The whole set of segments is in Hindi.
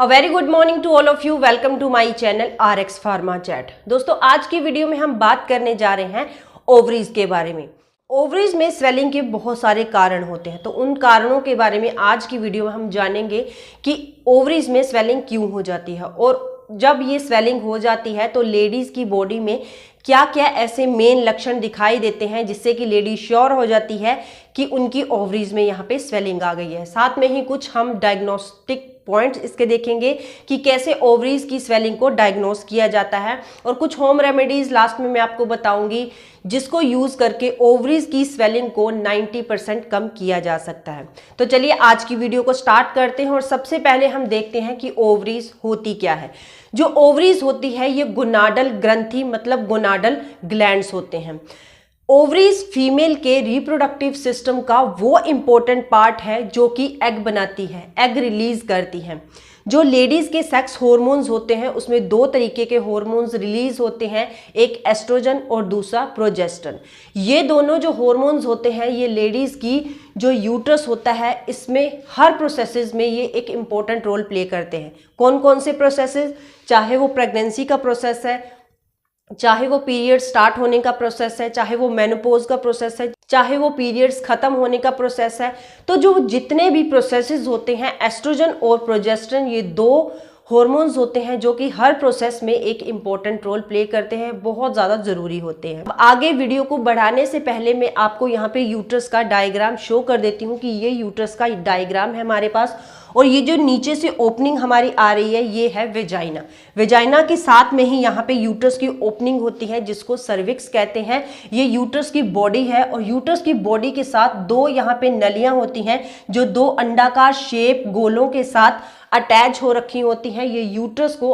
A very good morning to all of you. Welcome to my channel RX Pharma Chat। दोस्तों, आज की वीडियो में हम बात करने जा रहे हैं ओवरीज के बारे में। ओवरीज में स्वेलिंग के बहुत सारे कारण होते हैं, तो उन कारणों के बारे में आज की वीडियो में हम जानेंगे कि ओवरीज में स्वेलिंग क्यों हो जाती है और जब ये स्वेलिंग हो जाती है तो लेडीज की बॉडी में क्या क्या ऐसे मेन लक्षण दिखाई देते हैं जिससे कि लेडी श्योर हो जाती है कि उनकी ओवरीज में यहाँ पे स्वेलिंग आ गई है। साथ में ही कुछ हम डायग्नोस्टिक पॉइंट्स इसके देखेंगे कि कैसे ओवरीज की स्वेलिंग को डायग्नोस किया जाता है और कुछ होम रेमेडीज लास्ट में मैं आपको बताऊंगी जिसको यूज करके ओवरीज की स्वेलिंग को 90% कम किया जा सकता है। तो चलिए आज की वीडियो को स्टार्ट करते हैं और सबसे पहले हम देखते हैं कि ओवरीज होती क्या है। जो ओवरीज होती है ये गोनाडल ग्रंथि मतलब गोनाडल ग्लैंड्स होते हैं। ओवरीज फीमेल के रिप्रोडक्टिव सिस्टम का वो इंपॉर्टेंट पार्ट है जो कि एग बनाती है, एग रिलीज करती है। जो लेडीज के सेक्स हार्मोन्स होते हैं उसमें दो तरीके के हार्मोन्स रिलीज होते हैं, एक एस्ट्रोजन और दूसरा प्रोजेस्टेरोन। ये दोनों जो हार्मोन्स होते हैं ये लेडीज की जो यूट्रस होता है इसमें हर प्रोसेसेस में ये एक इम्पॉर्टेंट रोल प्ले करते हैं। कौन कौन से प्रोसेसेस, चाहे वो प्रेगनेंसी का प्रोसेस है, चाहे वो पीरियड स्टार्ट होने का प्रोसेस है, चाहे वो मेनोपॉज का प्रोसेस है, चाहे वो पीरियड्स खत्म होने का प्रोसेस है, तो जो जितने भी प्रोसेसेस होते हैं एस्ट्रोजन और प्रोजेस्टेरोन ये दो हार्मोन्स होते हैं जो कि हर प्रोसेस में एक इम्पॉर्टेंट रोल प्ले करते हैं, बहुत ज़्यादा ज़रूरी होते हैं। आगे वीडियो को बढ़ाने से पहले मैं आपको यहाँ पे यूट्रस का डायग्राम शो कर देती हूँ कि ये यूट्रस का डायग्राम है हमारे पास और ये जो नीचे से ओपनिंग हमारी आ रही है ये है वेजाइना। वेजाइना के साथ में ही यहाँ पे यूट्रस की ओपनिंग होती है जिसको सर्विक्स कहते हैं। ये यूट्रस की बॉडी है और यूट्रस की बॉडी के साथ दो यहाँ पे नलियां होती हैं जो दो अंडाकार शेप गोलों के साथ अटैच हो रखी होती हैं। ये यूट्रस को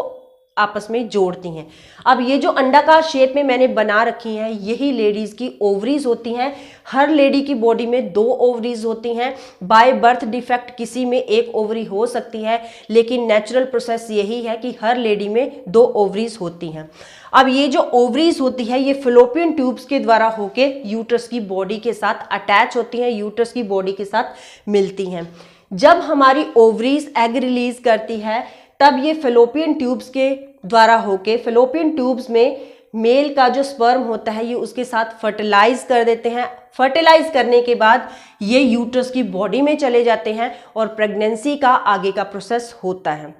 आपस में जोड़ती हैं। अब ये जो अंडाकार शेप में मैंने बना रखी हैं यही लेडीज की ओवरीज होती हैं। हर लेडी की बॉडी में दो ओवरीज होती हैं। बाय बर्थ डिफेक्ट किसी में एक ओवरी हो सकती है लेकिन नेचुरल प्रोसेस यही है कि हर लेडी में दो ओवरीज होती हैं। अब ये जो ओवरीज होती है ये फैलोपियन ट्यूब्स के द्वारा होके यूट्रस की बॉडी के साथ अटैच होती हैं, यूट्रस की बॉडी के साथ मिलती हैं। जब हमारी ओवरीज एग रिलीज करती है तब ये फैलोपियन ट्यूब्स के द्वारा होके फैलोपियन ट्यूब्स में मेल का जो स्पर्म होता है ये उसके साथ फर्टिलाइज कर देते हैं। फर्टिलाइज करने के बाद ये यूट्रस की बॉडी में चले जाते हैं और प्रेगनेंसी का आगे का प्रोसेस होता है।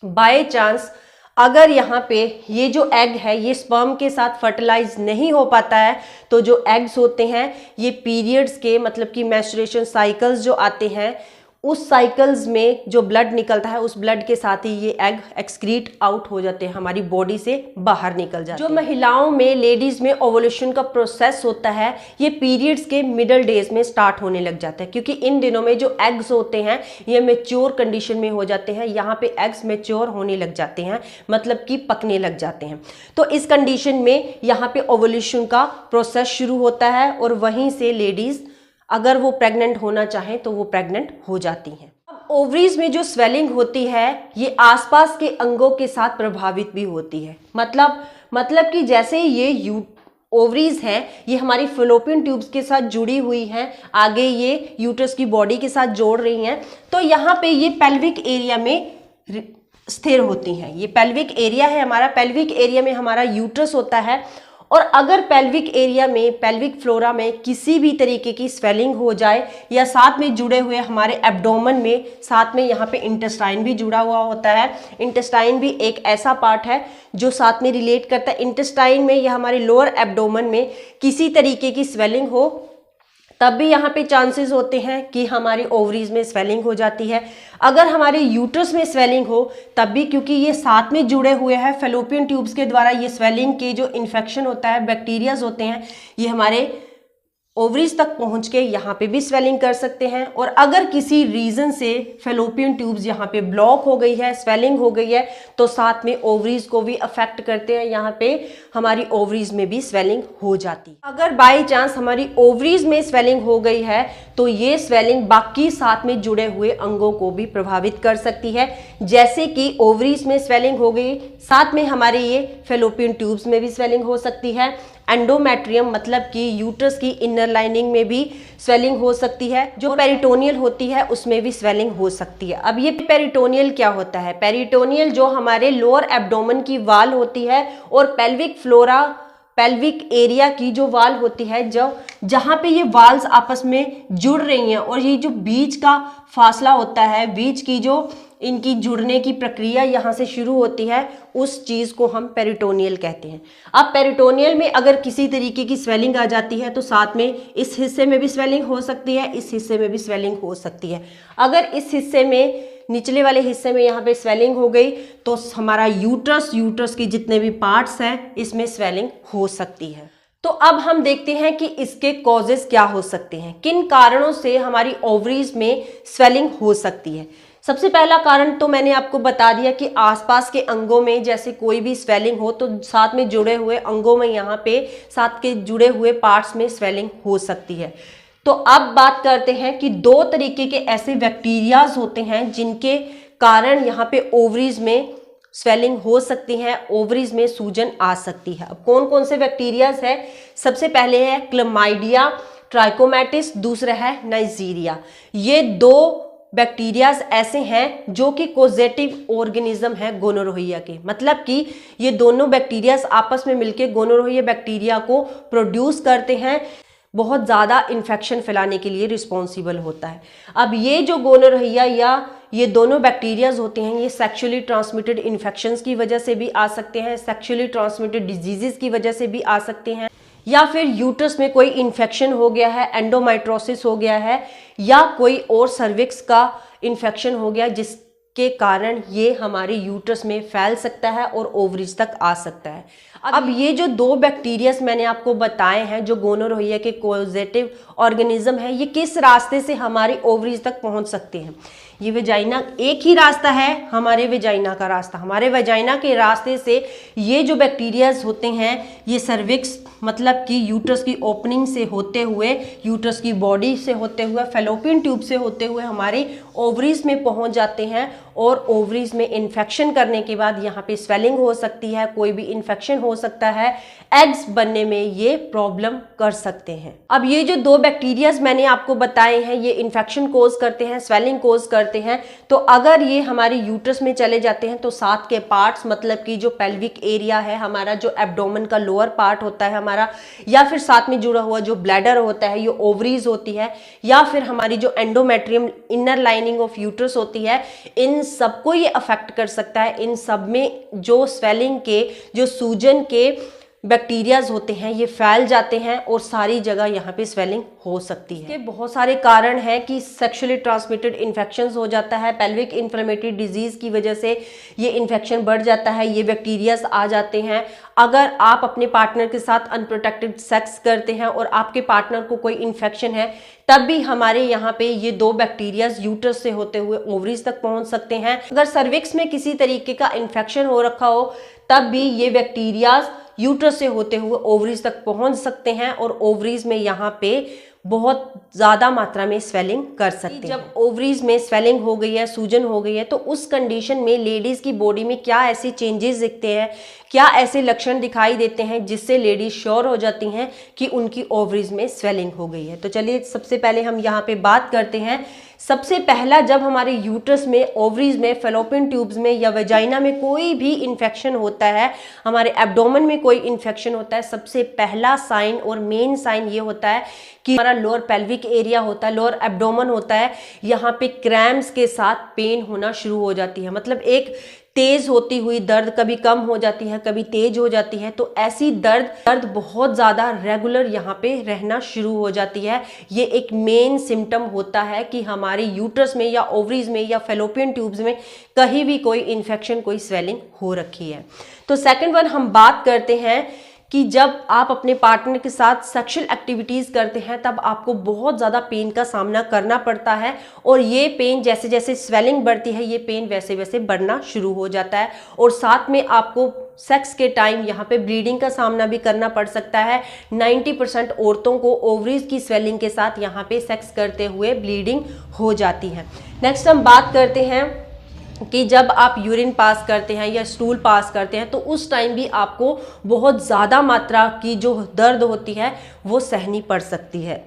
बाय चांस अगर यहाँ पे ये जो एग है ये स्पर्म के साथ फर्टिलाइज नहीं हो पाता है तो जो एग्स होते हैं ये पीरियड्स के मतलब कि मेंस्ट्रुएशन साइकिल्स जो आते हैं उस साइकिल्स में जो ब्लड निकलता है उस ब्लड के साथ ही ये एग एक्सक्रीट आउट हो जाते हैं, हमारी बॉडी से बाहर निकल जाते हैं। जो महिलाओं में लेडीज में ओवुलेशन का प्रोसेस होता है ये पीरियड्स के मिडल डेज में स्टार्ट होने लग जाता है क्योंकि इन दिनों में जो एग्स होते हैं ये मेच्योर कंडीशन में हो जाते हैं। यहाँ पे एग्स मेच्योर होने लग जाते हैं मतलब कि पकने लग जाते हैं। तो इस कंडीशन में यहाँ पे ओवुलेशन का प्रोसेस शुरू होता है और वहीं से लेडीज अगर वो प्रेग्नेंट होना चाहें तो वो प्रेग्नेंट हो जाती हैं। अब ओवरीज में जो स्वेलिंग होती है ये आसपास के अंगों के साथ प्रभावित भी होती है। मतलब कि जैसे ये ओवरीज हैं ये हमारी फैलोपियन ट्यूब्स के साथ जुड़ी हुई हैं, आगे ये यूट्रस की बॉडी के साथ जोड़ रही हैं, तो यहाँ पे ये पेल्विक एरिया में स्थिर होती हैं। ये पेल्विक एरिया है हमारा, पेल्विक एरिया में हमारा यूट्रस होता है और अगर पेल्विक एरिया में पेल्विक फ्लोरा में किसी भी तरीके की स्वेलिंग हो जाए या साथ में जुड़े हुए हमारे एब्डोमेन में साथ में यहाँ पे इंटेस्टाइन भी जुड़ा हुआ होता है। इंटेस्टाइन भी एक ऐसा पार्ट है जो साथ में रिलेट करता है। इंटेस्टाइन में या हमारे लोअर एब्डोमेन में किसी तरीके की स्वेलिंग हो तब भी यहाँ पे चांसेस होते हैं कि हमारी ओवरीज में स्वेलिंग हो जाती है। अगर हमारे यूट्रस में स्वेलिंग हो तब भी, क्योंकि ये साथ में जुड़े हुए हैं फैलोपियन ट्यूब्स के द्वारा, ये स्वेलिंग के जो इन्फेक्शन होता है बैक्टीरियाज होते हैं ये हमारे ओवरीज तक पहुंच के यहाँ पे भी स्वेलिंग कर सकते हैं। और अगर किसी रीजन से फैलोपियन ट्यूब्स यहाँ पे ब्लॉक हो गई है, स्वेलिंग हो गई है, तो साथ में ओवरीज को भी अफेक्ट करते हैं, यहाँ पे हमारी ओवरीज में भी स्वेलिंग हो जाती है। अगर बाई चांस हमारी ओवरीज में स्वेलिंग हो गई है तो ये स्वेलिंग बाकी साथ में जुड़े हुए अंगों को भी प्रभावित कर सकती है। जैसे कि ओवरीज में स्वेलिंग हो गई, साथ में हमारे ये फैलोपियन ट्यूब्स में भी स्वेलिंग हो सकती है। एंडोमेट्रियम मतलब कि यूट्रस की इनर लाइनिंग में भी स्वेलिंग हो सकती है। जो पेरिटोनियल होती है उसमें भी स्वेलिंग हो सकती है। अब ये पेरिटोनियल क्या होता है? पेरिटोनियल जो हमारे लोअर एब्डोमेन की वाल होती है और पेल्विक फ्लोरा, पेल्विक एरिया की जो वाल होती है, जो जहां पे ये वाल्स आपस में जुड़ रही हैं और ये जो बीच का फासला होता है, बीच की जो इनकी जुड़ने की प्रक्रिया यहाँ से शुरू होती है, उस चीज को हम पेरिटोनियल कहते हैं। अब पेरिटोनियल में अगर किसी तरीके की स्वेलिंग आ जाती है तो साथ में इस हिस्से में भी स्वेलिंग हो सकती है, इस हिस्से में भी स्वेलिंग हो सकती है। अगर इस हिस्से में, निचले वाले हिस्से में यहाँ पे स्वेलिंग हो गई तो हमारा यूट्रस की जितने भी पार्ट्स हैं इसमें स्वेलिंग हो सकती है। तो अब हम देखते हैं कि इसके कॉजेस क्या हो सकते हैं, किन कारणों से हमारी ओवरीज में स्वेलिंग हो सकती है। सबसे पहला कारण तो मैंने आपको बता दिया कि आसपास के अंगों में जैसे कोई भी स्वेलिंग हो तो साथ में जुड़े हुए अंगों में, यहाँ पे साथ के जुड़े हुए पार्ट्स में स्वेलिंग हो सकती है। तो अब बात करते हैं कि दो तरीके के ऐसे बैक्टीरियाज होते हैं जिनके कारण यहाँ पे ओवरीज में स्वेलिंग हो सकती है, ओवरीज में सूजन आ सकती है। अब कौन कौन से बैक्टीरियाज है? सबसे पहले है क्लमाइडिया ट्राइकोमैटिस, दूसरा है नाइजीरिया। ये दो बैक्टीरियाज ऐसे हैं जो कि कोजेटिव ऑर्गेनिज्म है गोनोरोहिया के, मतलब कि ये दोनों बैक्टीरियाज आपस में मिलकर गोनोरोहिया बैक्टीरिया को प्रोड्यूस करते हैं, बहुत ज़्यादा इन्फेक्शन फैलाने के लिए रिस्पॉन्सिबल होता है। अब ये जो गोनोरोहिया या ये दोनों बैक्टीरियाज होते हैं, ये सेक्सुअली ट्रांसमिटेड इन्फेक्शंस की वजह से भी आ सकते हैं, सेक्सुअली ट्रांसमिटेड डिजीजेस की वजह से भी आ सकते हैं, या फिर यूट्रस में कोई इन्फेक्शन हो गया है, एंडोमेट्रोसिस हो गया है, या कोई और सर्विक्स का इन्फेक्शन हो गया जिसके कारण ये हमारे यूट्रस में फैल सकता है और ओवरीज तक आ सकता है। अब ये जो दो बैक्टीरियाज मैंने आपको बताए हैं जो गोनोरोहिया के कोजेटिव ऑर्गेनिज्म है, ये किस रास्ते से हमारी ओवरीज तक पहुंच सकते हैं? ये वेजाइना, एक ही रास्ता है हमारे वेजाइना का रास्ता। हमारे वेजाइना के रास्ते से ये जो बैक्टीरियाज होते हैं, ये सर्विक्स मतलब कि यूट्रस की ओपनिंग से होते हुए, यूट्रस की बॉडी से होते हुए, फेलोपियन ट्यूब से होते हुए हमारी ओवरीज में पहुंच जाते हैं और ओवरीज में इन्फेक्शन करने के बाद यहाँ पे स्वेलिंग हो सकती है, कोई भी इन्फेक्शन हो सकता है, एग्स बनने में ये प्रॉब्लम कर सकते हैं। अब ये जो दो बैक्टीरियाज मैंने आपको बताए हैं, ये इन्फेक्शन कोज करते हैं, स्वेलिंग कोज करते हैं। तो अगर ये हमारी यूट्रस में चले जाते हैं तो साथ के पार्ट्स मतलब कि जो पेल्विक एरिया है हमारा, जो एब्डोमेन का लोअर पार्ट होता है हमारा, या फिर साथ में जुड़ा हुआ जो ब्लैडर होता है, ये ओवरीज होती है, या फिर हमारी जो endometrium inner lining of uterus होती है, इन सबको ये अफेक्ट कर सकता है। इन सब में जो स्वेलिंग के, जो सूजन के बैक्टीरियाज होते हैं ये फैल जाते हैं और सारी जगह यहाँ पे स्वेलिंग हो सकती है। इसके बहुत सारे कारण हैं कि सेक्सुअली ट्रांसमिटेड इन्फेक्शंस हो जाता है, पेल्विक इन्फ्लेमेटरी डिजीज की वजह से ये इन्फेक्शन बढ़ जाता है, ये बैक्टीरियाज आ जाते हैं। अगर आप अपने पार्टनर के साथ अनप्रोटेक्टेड सेक्स करते हैं और आपके पार्टनर को कोई इन्फेक्शन है, तब भी हमारे यहाँ पे ये दो बैक्टीरियाज यूट्रस से होते हुए ओवरीज तक पहुंच सकते हैं। अगर सर्विक्स में किसी तरीके का इन्फेक्शन हो रखा हो तब भी ये बैक्टीरियाज यूट्रस से होते हुए ओवरीज तक पहुंच सकते हैं और ओवरीज में यहाँ पे बहुत ज़्यादा मात्रा में स्वेलिंग कर सकते हैं। जब ओवरीज में स्वेलिंग हो गई है, सूजन हो गई है, तो उस कंडीशन में लेडीज़ की बॉडी में क्या ऐसे चेंजेस दिखते हैं, क्या ऐसे लक्षण दिखाई देते हैं जिससे लेडीज श्योर हो जाती हैं कि उनकी ओवरीज में स्वेलिंग हो गई है। तो चलिए सबसे पहले हम यहाँ पे बात करते हैं। सबसे पहला, जब हमारे यूट्रस में, ओवरीज में, फेलोपियन ट्यूब्स में या वेजाइना में कोई भी इन्फेक्शन होता है, हमारे एब्डोमेन में कोई इन्फेक्शन होता है, सबसे पहला साइन और मेन साइन ये होता है कि हमारा लोअर पेल्विक एरिया होता है, लोअर एब्डोमेन होता है, यहाँ पे क्रैम्प्स के साथ पेन होना शुरू हो जाती है। मतलब एक तेज होती हुई दर्द, कभी कम हो जाती है, कभी तेज हो जाती है। तो ऐसी दर्द बहुत ज़्यादा रेगुलर यहाँ पे रहना शुरू हो जाती है। ये एक मेन सिम्टम होता है कि हमारे यूट्रस में या ओवरीज में या फेलोपियन ट्यूब्स में कहीं भी कोई इन्फेक्शन, कोई स्वेलिंग हो रखी है। तो सेकंड वन हम बात करते हैं कि जब आप अपने पार्टनर के साथ सेक्सुअल एक्टिविटीज़ करते हैं तब आपको बहुत ज़्यादा पेन का सामना करना पड़ता है और ये पेन जैसे जैसे स्वेलिंग बढ़ती है, ये पेन वैसे वैसे बढ़ना शुरू हो जाता है और साथ में आपको सेक्स के टाइम यहाँ पे ब्लीडिंग का सामना भी करना पड़ सकता है। 90% औरतों को ओवरीज की स्वेलिंग के साथ यहाँ पे सेक्स करते हुए ब्लीडिंग हो जाती है। नेक्स्ट हम बात करते हैं कि जब आप यूरिन पास करते हैं या स्टूल पास करते हैं तो उस टाइम भी आपको बहुत ज़्यादा मात्रा की जो दर्द होती है वो सहनी पड़ सकती है।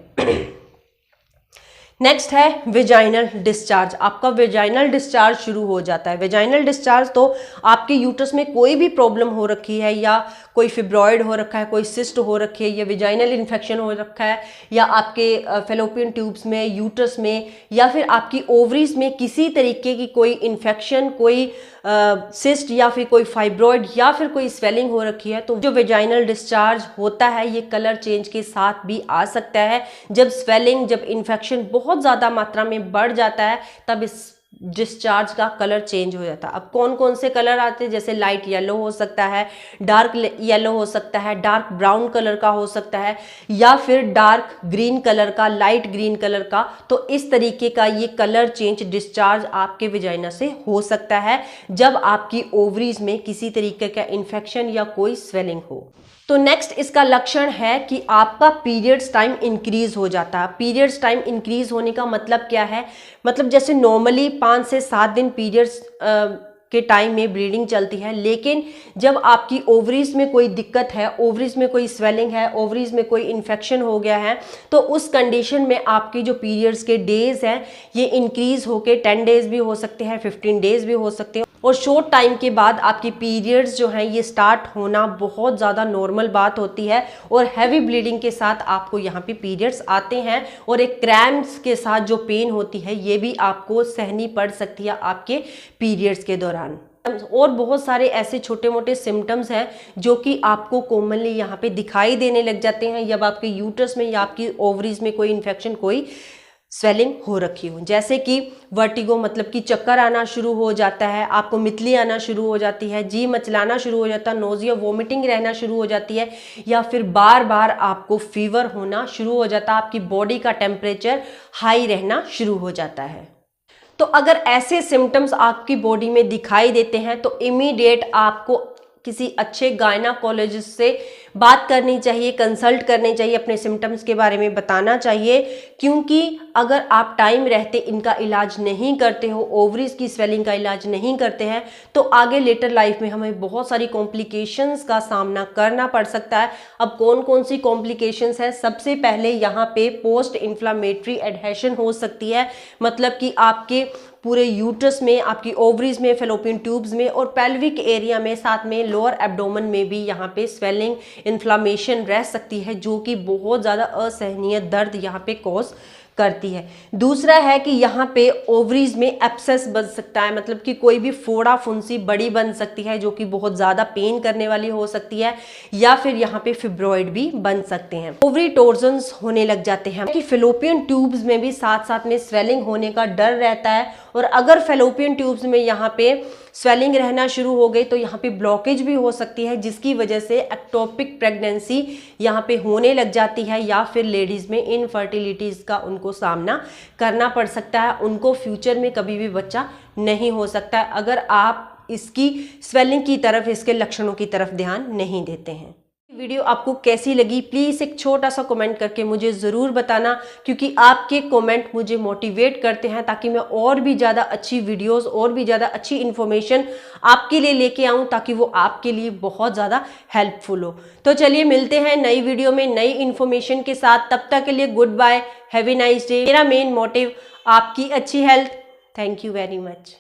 नेक्स्ट है वेजाइनल डिस्चार्ज। आपका वेजाइनल डिस्चार्ज शुरू हो जाता है। वेजाइनल डिस्चार्ज तो आपके यूट्रस में कोई भी प्रॉब्लम हो रखी है या कोई फिब्रॉइड हो रखा है, कोई सिस्ट हो रखी है या वेजाइनल इन्फेक्शन हो रखा है या आपके फेलोपियन ट्यूब्स में, यूट्रस में या फिर आपकी ओवरीज में किसी तरीके की कोई इन्फेक्शन, कोई सिस्ट या फिर कोई फाइब्रॉइड या फिर कोई स्वेलिंग हो रखी है, तो जो वेजाइनल डिस्चार्ज होता है ये कलर चेंज के साथ भी आ सकता है। जब स्वेलिंग, जब इन्फेक्शन बहुत ज़्यादा मात्रा में बढ़ जाता है तब इस डिस्चार्ज का कलर चेंज हो जाता है। अब कौन कौन से कलर आते हैं, जैसे लाइट येलो हो सकता है, डार्क येलो हो सकता है, डार्क ब्राउन कलर का हो सकता है या फिर डार्क ग्रीन कलर का, लाइट ग्रीन कलर का। तो इस तरीके का ये कलर चेंज डिस्चार्ज आपके वेजाइना से हो सकता है जब आपकी ओवरीज में किसी तरीके का इन्फेक्शन या कोई स्वेलिंग हो। तो नेक्स्ट इसका लक्षण है कि आपका पीरियड्स टाइम इंक्रीज हो जाता है। पीरियड्स टाइम इंक्रीज होने का मतलब क्या है, मतलब जैसे नॉर्मली 5 से 7 दिन पीरियड्स के टाइम में ब्लीडिंग चलती है, लेकिन जब आपकी ओवरीज में कोई दिक्कत है, ओवरीज में कोई स्वेलिंग है, ओवरीज में कोई इन्फेक्शन हो गया है, तो उस कंडीशन में आपकी जो पीरियड्स के डेज हैं ये इंक्रीज होके 10 डेज भी हो सकते हैं, 15 डेज भी हो सकते हैं और शॉर्ट टाइम के बाद आपकी पीरियड्स जो हैं ये स्टार्ट होना बहुत ज़्यादा नॉर्मल बात होती है और हैवी ब्लीडिंग के साथ आपको यहाँ पे पीरियड्स आते हैं और एक क्रैम्प्स के साथ जो पेन होती है ये भी आपको सहनी पड़ सकती है आपके पीरियड्स के दौरान। और बहुत सारे ऐसे छोटे मोटे सिम्टम्स हैं जो कि आपको कॉमनली यहाँ पे दिखाई देने लग जाते हैं जब आपके यूट्रस में या आपकी ओवरीज में कोई इन्फेक्शन, कोई स्वेलिंग हो रखी हो। जैसे कि वर्टिगो, मतलब कि चक्कर आना शुरू हो जाता है, आपको मितली आना शुरू हो जाती है, जी मचलाना शुरू हो जाता है, नोजिया वोमिटिंग रहना शुरू हो जाती है या फिर बार बार आपको फीवर होना शुरू हो जाता है, आपकी बॉडी का टेम्परेचर हाई रहना शुरू हो जाता है। तो अगर ऐसे सिम्टम्स आपकी बॉडी में दिखाई देते हैं तो इमीडिएट आपको किसी अच्छे गायनाकोलॉजिस्ट से बात करनी चाहिए, कंसल्ट करनी चाहिए, अपने सिम्टम्स के बारे में बताना चाहिए, क्योंकि अगर आप टाइम रहते इनका इलाज नहीं करते हो, ओवरीज की स्वेलिंग का इलाज नहीं करते हैं, तो आगे लेटर लाइफ में हमें बहुत सारी कॉम्प्लिकेशंस का सामना करना पड़ सकता है। अब कौन कौन सी कॉम्प्लिकेशंस है, सबसे पहले यहाँ पे पोस्ट इन्फ्लामेटरी एडहेशन हो सकती है, मतलब कि आपके पूरे यूट्रस में, आपकी ओवरीज में, फेलोपियन ट्यूब्स में और पेल्विक एरिया में, साथ में लोअर एब्डोमेन में भी यहाँ पे स्वेलिंग, इन्फ्लामेशन रह सकती है जो कि बहुत ज़्यादा असहनीय दर्द यहाँ पे कॉज करती है। दूसरा है कि यहाँ पे ओवरीज में एब्सेस बन सकता है, मतलब कि कोई भी फोड़ा फुंसी बड़ी बन सकती है जो कि बहुत ज़्यादा पेन करने वाली हो सकती है, या फिर यहाँ पे फिब्रॉइड भी बन सकते हैं। ओवरी टोर्जन्स होने लग जाते हैं कि फेलोपियन ट्यूब्स में भी साथ साथ में स्वेलिंग होने का डर रहता है, और अगर फेलोपियन ट्यूब्स में यहाँ पे स्वेलिंग रहना शुरू हो गई तो यहाँ पे ब्लॉकेज भी हो सकती है, जिसकी वजह से एक्टोपिक प्रेगनेंसी यहाँ पे होने लग जाती है या फिर लेडीज में इनफर्टिलिटीज का उनको सामना करना पड़ सकता है। उनको फ्यूचर में कभी भी बच्चा नहीं हो सकता है अगर आप इसकी स्वेलिंग की तरफ, इसके लक्षणों की तरफ ध्यान नहीं देते हैं। वीडियो आपको कैसी लगी प्लीज़ एक छोटा सा कमेंट करके मुझे ज़रूर बताना, क्योंकि आपके कमेंट मुझे मोटिवेट करते हैं ताकि मैं और भी ज़्यादा अच्छी वीडियोस, और भी ज़्यादा अच्छी इन्फॉर्मेशन आपके लिए लेके आऊँ, ताकि वो आपके लिए बहुत ज़्यादा हेल्पफुल हो। तो चलिए मिलते हैं नई वीडियो में नई इन्फॉर्मेशन के साथ। तब तक के लिए goodbye, have a nice day. मेरा मेन मोटिव आपकी अच्छी health. Thank you very much.